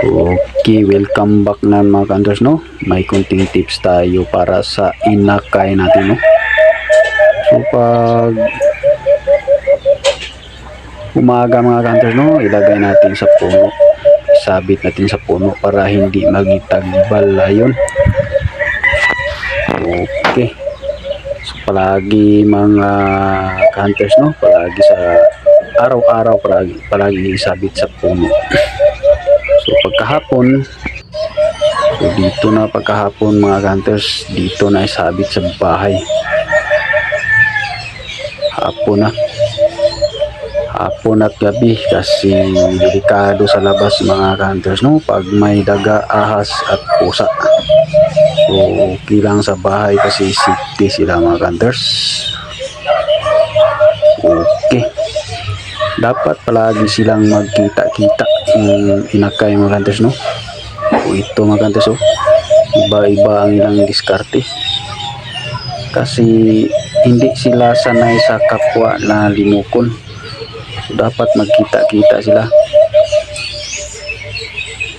Okay, welcome back na mga hunters, no? May konting tips tayo para sa inakay natin, no? So pag umaga mga hunters, no, ilagay natin sa puno, sabit natin sa puno para hindi magitagbal yun. Okay, so palagi mga hunters, no, palagi sa araw-araw palagi isabit sa puno. So pagkahapon, so dito na pagkahapon mga hunters, dito na isabit sa bahay. Hapon at gabi kasi delikado sa labas mga hunters, no, pag may daga, ahas at pusa. So okay lang sa bahay kasi safety sila mga hunters. Okay, dapat palagi silang magkita-kita yung inakay mga hunters, no. So ito mga hunters, oh, iba-iba ang ilang diskarte kasi hindi sila sanay sa kapwa na limukon. So dapat magkita-kita sila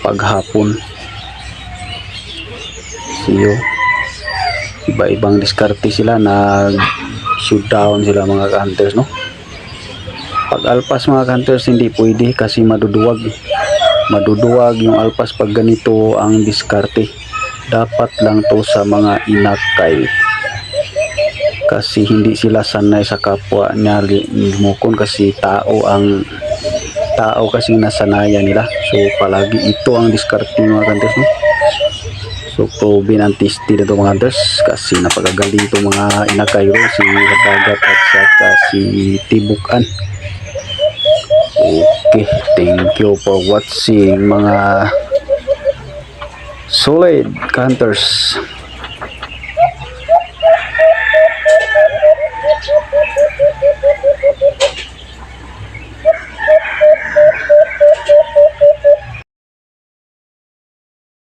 paghapon. Siyo, iba-ibang diskarte sila, nag shutdown sila mga hunters, no. Pag alpas mga hunters hindi pwede kasi maduduwag yung alpas pag ganito ang diskarte. Dapat lang to sa mga inakay kasi hindi sila sanay sa kapwa niya limukon kasi tao kasi nasanayan nila. So palagi ito ang diskarte mga hunters, no? So proven and tested ito mga hunters kasi napakagaling itong mga inakay, si Habagat at saka si Tibukan. Okay, thank you for watching mga solid hunters.